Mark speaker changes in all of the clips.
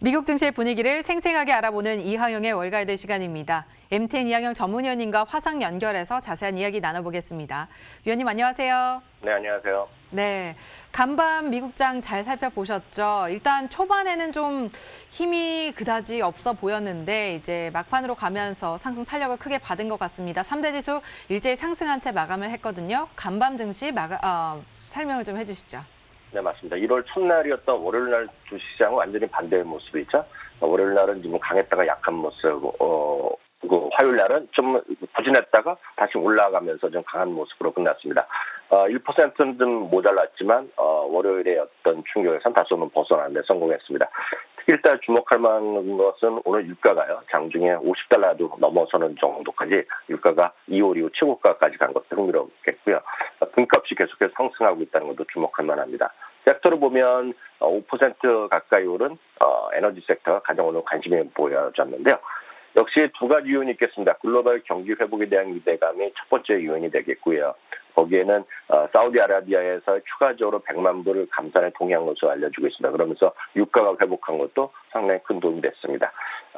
Speaker 1: 미국 증시의 분위기를 생생하게 알아보는 이항영의 월가이드 시간입니다. MTN 이항영 전문위원님과 화상 연결해서 자세한 이야기 나눠보겠습니다. 위원님 안녕하세요.
Speaker 2: 네, 안녕하세요.
Speaker 1: 네, 간밤 미국장 잘 살펴보셨죠? 일단 초반에는 좀 힘이 그다지 없어 보였는데 이제 막판으로 가면서 상승 탄력을 크게 받은 것 같습니다. 3대 지수 일제히 상승한 채 마감을 했거든요. 간밤 증시 설명을 좀 해주시죠.
Speaker 2: 네, 맞습니다. 1월 첫날이었던 월요일 날 주식시장은 완전히 반대의 모습이죠. 월요일 날은 지금 강했다가 약한 모습, 화요일 날은 좀 부진했다가 다시 올라가면서 좀 강한 모습으로 끝났습니다. 1%는 좀 모자랐지만 월요일의 어떤 충격에선 다소는 벗어나는 데 성공했습니다. 특히 일단 주목할 만한 것은 오늘 유가가요. 장중에 $50도 넘어서는 정도까지 유가가 2월 이후 최고가까지 간 것도 흥미롭겠고요. 금값이 계속해서 상승하고 있다는 것도 주목할 만합니다. 섹터를 보면 5% 가까이 오른 에너지 섹터가 가장 오늘 관심이 보여졌는데요. 역시 두 가지 요인이 있겠습니다. 글로벌 경기 회복에 대한 기대감이 첫 번째 요인이 되겠고요. 거기에는 사우디아라비아에서 추가적으로 100만 불을 감산에 동의한 것으로 알려지고 있습니다. 그러면서 유가가 회복한 것도 상당히 큰 도움이 됐습니다.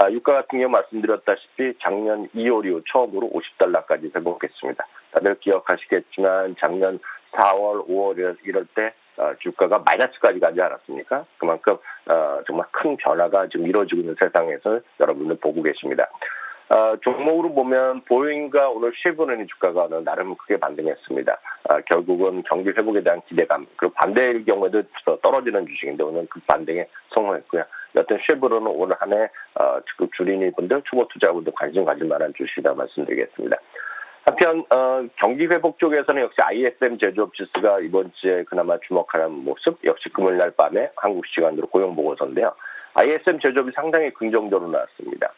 Speaker 2: 유가 같은 경우 말씀드렸다시피 작년 2월 이후 처음으로 $50까지 회복했습니다. 다들 기억하시겠지만 작년 4월, 5월 이럴 때 주가가 마이너스까지 가지 않았습니까? 그만큼 정말 큰 변화가 지금 이루어지고 있는 세상에서 여러분들 보고 계십니다. 종목으로 보면 보잉과 오늘 쉐보레니 주가가 나름 크게 반등했습니다. 결국은 경기 회복에 대한 기대감, 그리고 반대의 경우에도 떨어지는 주식인데 오늘 그 반등에 성공했고요. 여튼 쉐보레는 오늘 한 해 지금 주린이분들, 초보 투자분들 관심 가질 만한 주식이다 말씀드리겠습니다. 한편 경기 회복 쪽에서는 역시 ISM 제조업 지수가 이번 주에 그나마 주목하는 모습, 역시 금요일 날 밤에 한국 시간으로 고용 보고서인데요. ISM 제조업이 상당히 긍정적으로 나왔습니다.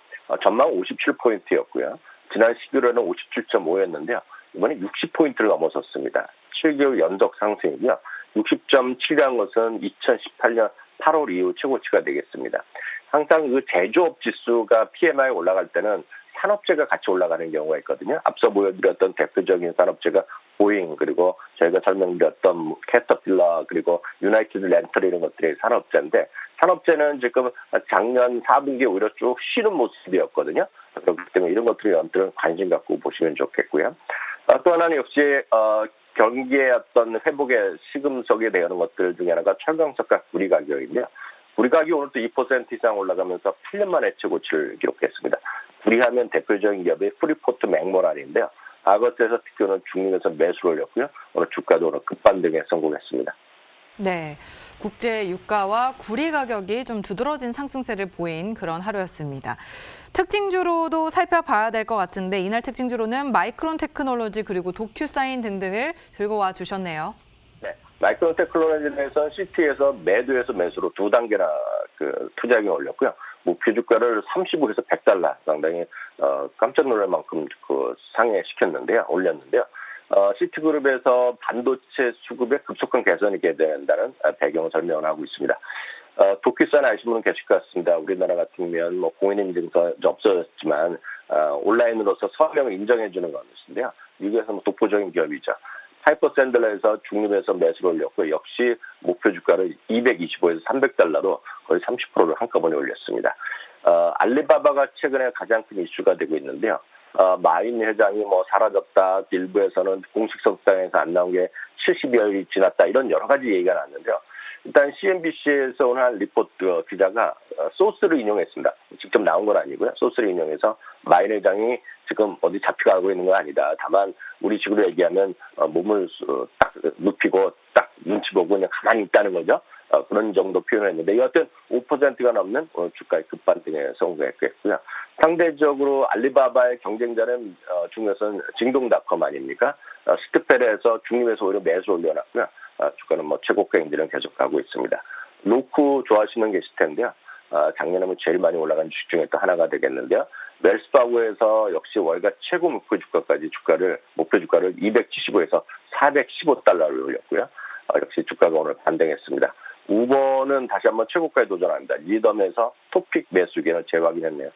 Speaker 2: 전망 57포인트였고요. 지난 11월에는 57.5였는데요. 이번에 60포인트를 넘어섰습니다. 7개월 연속 상승이고요. 60.7이라는 것은 2018년 8월 이후 최고치가 되겠습니다. 항상 그 제조업 지수가 PMI 올라갈 때는 산업재가 같이 올라가는 경우가 있거든요. 앞서 보여드렸던 대표적인 산업재가 보잉, 그리고 저희가 설명드렸던 캐터필러, 그리고 유나이티드 렌털 이런 것들이 산업재인데, 산업재는 지금 작년 4분기에 오히려 쭉 쉬는 모습이었거든요. 그렇기 때문에 이런 것들이 여러분들은 관심 갖고 보시면 좋겠고요. 또 하나는 역시 경기의 어떤 회복의 시금석이 되는 것들 중에 하나가 철강석과 구리 가격인데요. 구리 가격이 오늘 또 2% 이상 올라가면서 8년 만에 최고치를 기록했습니다. 구리하면 대표적인 기업이 프리포트 맥모란인데요. 아거스에서 특히 오늘 중립에서 매수를 올렸고요. 오늘 주가도 오늘 급반등에 성공했습니다.
Speaker 1: 네, 국제 유가와 구리 가격이 좀 두드러진 상승세를 보인 그런 하루였습니다. 특징주로도 살펴봐야 될 것 같은데 이날 특징주로는 마이크론 테크놀로지 그리고 도큐사인 등등을 들고 와 주셨네요.
Speaker 2: 네, 마이크론 테크놀로지에서 시티에서 매도에서 매수로 두 단계나 투자액이 올렸고요. 목표 주가를 35에서 $100 상당히 깜짝 놀랄 만큼 상회시켰는데요, 올렸는데요. 시티그룹에서 반도체 수급의 급속한 개선이 된다는 배경을 설명을 하고 있습니다. 도큐사인 아시는 분은 계실 것 같습니다. 우리나라 같은 경우는 공인인증서 없어졌지만 온라인으로서 서명을 인정해주는 것인데요. 미국에서 독보적인 기업이죠. 파이퍼 샌들러에서 중립에서 매수를 올렸고 역시 목표 주가를 225에서 $300로 거의 30%를 한꺼번에 올렸습니다. 알리바바가 최근에 가장 큰 이슈가 되고 있는데요. 마인 회장이 사라졌다, 일부에서는 공식 석상에서 안 나온 게 70여일이 지났다, 이런 여러 가지 얘기가 나왔는데요. 일단 CNBC에서 오늘 한 리포트 기자가 소스를 인용했습니다. 직접 나온 건 아니고요. 소스를 인용해서 마인 회장이 지금 어디 잡혀가고 있는 건 아니다. 다만 우리 식으로 얘기하면 몸을 딱 눕히고 딱 눈치 보고 그냥 가만히 있다는 거죠. 그런 정도 표현을 했는데 여하튼 5%가 넘는 주가의 급반등에 성공했고요. 상대적으로 알리바바의 경쟁자는 중에서는 징동닷컴 아닙니까? 스트펠에서 중립에서 오히려 매수 올려놨고요. 주가는 최고가 행진을 계속 가고 있습니다. 로쿠 좋아하시는 계실 텐데요. 작년에 제일 많이 올라간 주식 중에 또 하나가 되겠는데요. 웰스파고에서 역시 월가 최고 목표 주가를 275에서 $415를 올렸고요. 역시 주가가 오늘 반등했습니다. 우버는 다시 한번 최고가에 도전합니다. 리덤에서 토픽 매수기는 재확인했네요.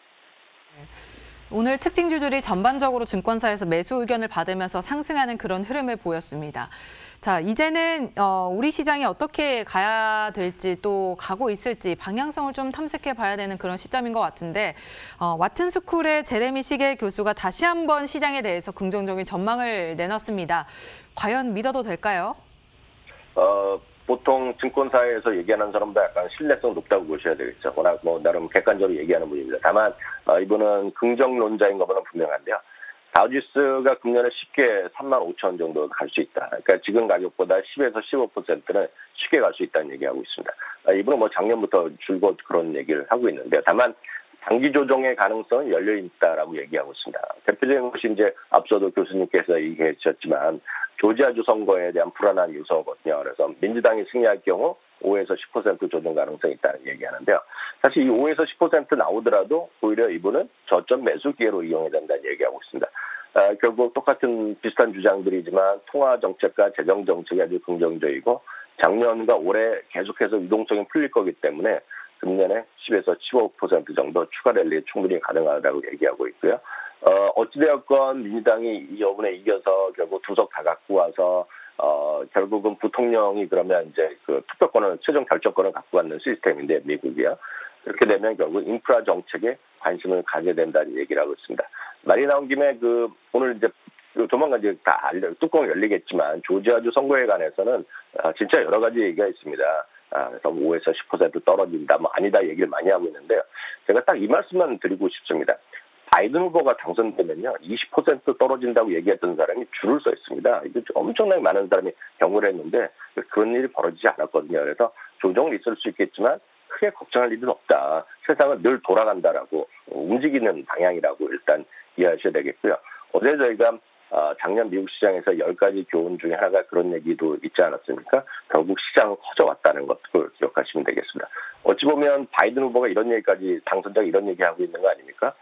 Speaker 1: 오늘 특징주들이 전반적으로 증권사에서 매수 의견을 받으면서 상승하는 그런 흐름을 보였습니다. 자, 이제는 우리 시장이 어떻게 가야 될지 또 가고 있을지 방향성을 좀 탐색해 봐야 되는 그런 시점인 것 같은데 와튼 스쿨의 제레미 시겔 교수가 다시 한번 시장에 대해서 긍정적인 전망을 내놨습니다. 과연 믿어도 될까요?
Speaker 2: 보통 증권사에서 얘기하는 사람도 약간 신뢰성 높다고 보셔야 되겠죠. 워낙 나름 객관적으로 얘기하는 분입니다. 다만 이분은 긍정론자인 것은 분명한데요. 다우지수가 금년에 쉽게 35,000 정도 갈 수 있다. 그러니까 지금 가격보다 10에서 15%는 쉽게 갈 수 있다는 얘기하고 있습니다. 이분은 작년부터 줄곧 그런 얘기를 하고 있는데요. 다만 단기 조정의 가능성은 열려 있다라고 얘기하고 있습니다. 대표적인 것이 이제 앞서도 교수님께서 얘기해 주셨지만 조지아주 선거에 대한 불안한 요소거든요. 그래서 민주당이 승리할 경우 5에서 10% 조정 가능성이 있다는 얘기하는데요. 사실 이 5에서 10% 나오더라도 오히려 이분은 저점 매수 기회로 이용해야 된다는 얘기하고 있습니다. 결국 똑같은 비슷한 주장들이지만 통화 정책과 재정 정책이 아주 긍정적이고 작년과 올해 계속해서 유동성이 풀릴 거기 때문에 금년에 10에서 15% 정도 추가 랠리 충분히 가능하다고 얘기하고 있고요. 어찌되었건 민주당이 이번에 이겨서 결국 두석 다 갖고 와서 결국은 부통령이 그러면 이제 그 투표권을 최종 결정권을 갖고 갖는 시스템인데 미국이요. 그렇게 되면 결국 인프라 정책에 관심을 가게 된다는 얘기를 하고 있습니다. 말이 나온 김에 오늘 이제 조만간 이제 뚜껑 열리겠지만 조지아주 선거에 관해서는 진짜 여러 가지 얘기가 있습니다. 그래서 5에서 10% 떨어진다, 아니다 얘기를 많이 하고 있는데요. 제가 딱 이 말씀만 드리고 싶습니다. 바이든 후보가 당선되면요, 20% 떨어진다고 얘기했던 사람이 줄을 서 있습니다. 이게 엄청나게 많은 사람이 경고를 했는데 그런 일이 벌어지지 않았거든요. 그래서 조정은 있을 수 있겠지만 크게 걱정할 일은 없다. 세상은 늘 돌아간다라고 움직이는 방향이라고 일단 이해하셔야 되겠고요. 어제 저희가 작년 미국 시장에서 10가지 교훈 중에 하나가 그런 얘기도 있지 않았습니까? 결국 시장은 커져왔다는 것을 기억하시면 되겠습니다. 어찌 보면 바이든 후보가 이런 얘기까지 당선자가 이런 얘기하고 있는 거 아닙니까?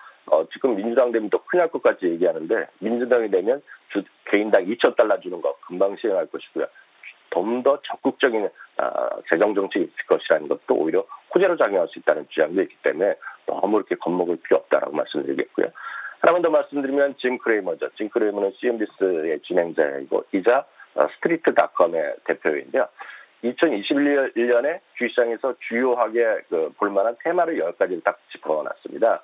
Speaker 2: 지금 민주당 되면 더 큰일 날 것까지 얘기하는데 민주당이 되면 개인당 $2,000 주는 거 금방 시행할 것이고요. 좀 더 적극적인 재정 정책이 있을 것이라는 것도 오히려 호재로 작용할 수 있다는 주장도 있기 때문에 너무 이렇게 겁먹을 필요 없다라고 말씀드리겠고요. 하나만 더 말씀드리면 짐 크레이머죠. 짐 크레이머는 CNBC의 진행자이고 이자 스트리트닷컴의 대표인데요. 2021년에 주식시장에서 주요하게 볼만한 테마를 10가지를 딱 짚어놨습니다.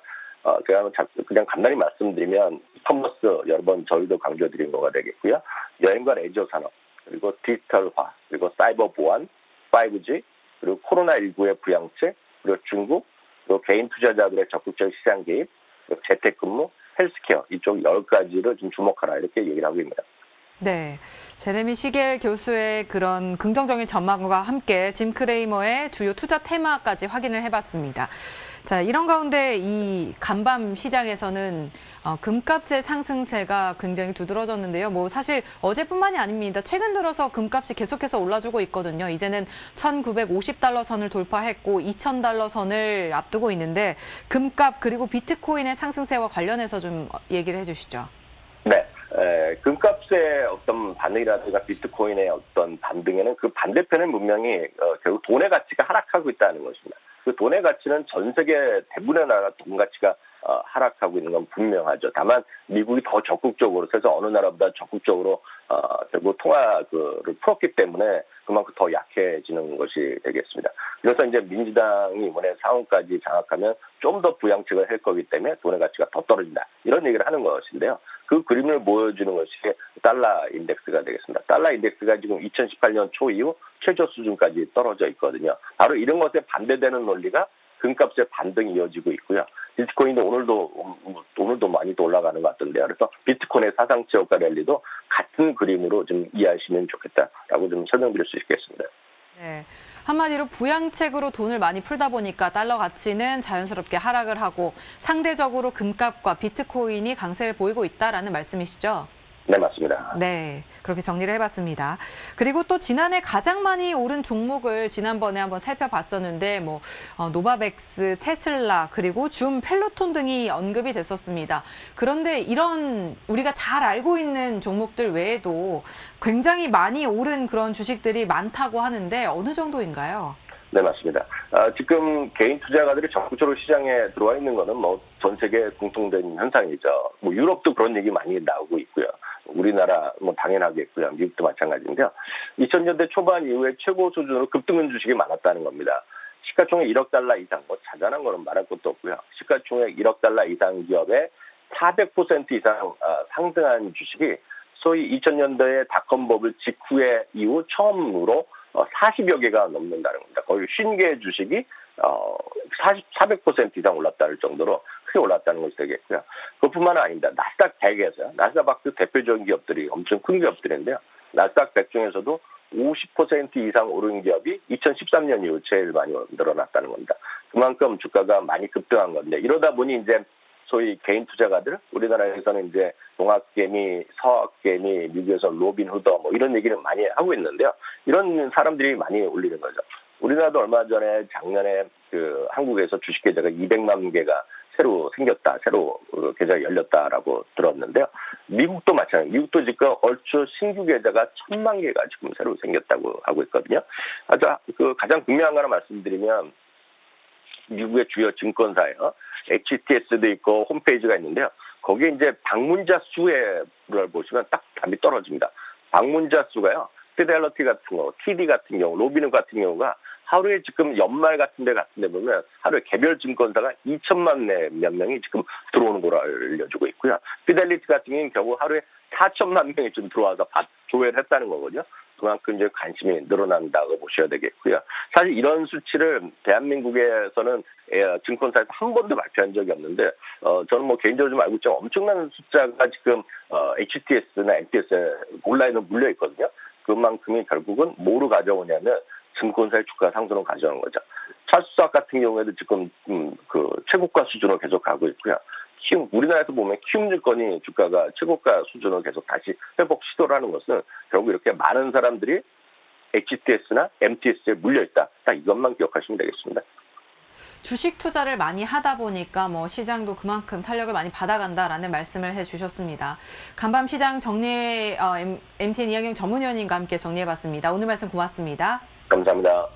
Speaker 2: 그냥 간단히 말씀드리면 커머스 여러 번 저희도 강조드린 거가 되겠고요. 여행과 레저 산업, 그리고 디지털화, 그리고 사이버 보안, 5G, 그리고 코로나19의 부양책, 그리고 중국, 그리고 개인 투자자들의 적극적 시장 개입, 그리고 재택근무, 헬스케어 이쪽 10가지를 좀 주목하라 이렇게 얘기를 하고 있습니다.
Speaker 1: 네, 제레미 시겔 교수의 그런 긍정적인 전망과 함께 짐 크레이머의 주요 투자 테마까지 확인을 해봤습니다. 자, 이런 가운데 이 간밤 시장에서는 금값의 상승세가 굉장히 두드러졌는데요. 사실 어제뿐만이 아닙니다. 최근 들어서 금값이 계속해서 올라주고 있거든요. 이제는 $1,950 선을 돌파했고 $2,000 선을 앞두고 있는데 금값 그리고 비트코인의 상승세와 관련해서 좀 얘기를 해주시죠.
Speaker 2: 네. 금값의 어떤 반응이라든가 비트코인의 어떤 반등에는 그 반대편은 분명히 결국 돈의 가치가 하락하고 있다는 것입니다. 그 돈의 가치는 전 세계 대부분의 나라 돈 가치가 하락하고 있는 건 분명하죠. 다만 미국이 더 적극적으로 그래서 어느 나라보다 적극적으로 결국 통화를 풀었기 때문에 그만큼 더 약해지는 것이 되겠습니다. 그래서 이제 민주당이 이번에 상원까지 장악하면 좀 더 부양책을 할 거기 때문에 돈의 가치가 더 떨어진다. 이런 얘기를 하는 것인데요. 그 그림을 보여주는 것이 달러 인덱스가 되겠습니다. 달러 인덱스가 지금 2018년 초 이후 최저 수준까지 떨어져 있거든요. 바로 이런 것에 반대되는 논리가 금값의 반등이 이어지고 있고요. 비트코인도 오늘도 많이 또 올라가는 것 같던데요. 그래서 비트코인의 사상치 효과 랠리도 같은 그림으로 좀 이해하시면 좋겠다라고 좀 설명드릴 수 있겠습니다.
Speaker 1: 네, 한마디로 부양책으로 돈을 많이 풀다 보니까 달러 가치는 자연스럽게 하락을 하고 상대적으로 금값과 비트코인이 강세를 보이고 있다라는 말씀이시죠?
Speaker 2: 네, 맞습니다.
Speaker 1: 네, 그렇게 정리를 해봤습니다. 그리고 또 지난해 가장 많이 오른 종목을 지난번에 한번 살펴봤었는데 노바백스, 테슬라, 그리고 줌, 펠로톤 등이 언급이 됐었습니다. 그런데 이런 우리가 잘 알고 있는 종목들 외에도 굉장히 많이 오른 그런 주식들이 많다고 하는데 어느 정도인가요?
Speaker 2: 네, 맞습니다. 지금 개인 투자가들이 적극적으로 시장에 들어와 있는 거는 뭐 전 세계 공통된 현상이죠. 뭐 유럽도 그런 얘기 많이 나오고 있고요. 우리나라 뭐 당연하겠고요. 미국도 마찬가지인데요. 2000년대 초반 이후에 최고 수준으로 급등한 주식이 많았다는 겁니다. 시가총액 1억 달러 이상, 뭐 자잘한 거는 말할 것도 없고요. 시가총액 1억 달러 이상 기업의 400% 이상 상승한 주식이 소위 2000년대의 닷컴 버블 직후에 이후 처음으로 40여 개가 넘는다는 겁니다. 거의 50개의 주식이 400% 이상 올랐다는 정도로 크게 올랐다는 것이 되겠고요. 그뿐만 아닙니다. 나스닥 100에서요. 나스닥 대표적인 기업들이 엄청 큰 기업들인데요. 나스닥 100 중에서도 50% 이상 오른 기업이 2013년 이후 제일 많이 늘어났다는 겁니다. 그만큼 주가가 많이 급등한 건데 이러다 보니 이제 소위 개인 투자가들, 우리나라에서는 이제 동학개미, 서학개미, 미국에서 로빈후더 뭐 이런 얘기를 많이 하고 있는데요. 이런 사람들이 많이 올리는 거죠. 우리나라도 얼마 전에 작년에 그 한국에서 주식 계좌가 200만 개가 새로 생겼다, 새로 계좌가 열렸다라고 들었는데요. 미국도 마찬가지. 미국도 지금 얼추 신규 계좌가 1000만 개가 지금 새로 생겼다고 하고 있거든요. 가장 분명한 거 하나 말씀드리면 미국의 주요 증권사예요. HTS도 있고 홈페이지가 있는데요. 거기에 이제 방문자 수를 보시면 딱 답이 떨어집니다. 방문자 수가요. 피델리티 같은 거, TD 같은 경우, 로빈후 같은 경우가 하루에 지금 연말 같은 데 보면 하루에 개별 증권사가 2천만 몇 명이 지금 들어오는 걸로 알려주고 있고요. 피델리티 같은 경우 하루에 4천만 명이 지금 들어와서 조회를 했다는 거거든요. 그만큼 이제 관심이 늘어난다고 보셔야 되겠고요. 사실 이런 수치를 대한민국에서는 증권사에서 한 번도 발표한 적이 없는데, 저는 뭐 개인적으로 좀 알고 있지만 엄청난 숫자가 지금 HTS나 MTS에 온라인으로 물려 있거든요. 그만큼이 결국은 뭐로 가져오냐면 증권사의 주가 상승을 가져오는 거죠. 찰스수학 같은 경우에도 지금 그 최고가 수준으로 계속 가고 있고요. 우리나라에서 보면 키움증권이 주가가 최고가 수준을 계속 다시 회복 시도를 하는 것은 결국 이렇게 많은 사람들이 HTS나 MTS에 물려있다. 딱 이것만 기억하시면 되겠습니다.
Speaker 1: 주식 투자를 많이 하다 보니까 뭐 시장도 그만큼 탄력을 많이 받아간다라는 말씀을 해주셨습니다. 간밤 시장 정리해 MTN 이학용 전문위원님과 함께 정리해봤습니다. 오늘 말씀 고맙습니다.
Speaker 2: 감사합니다.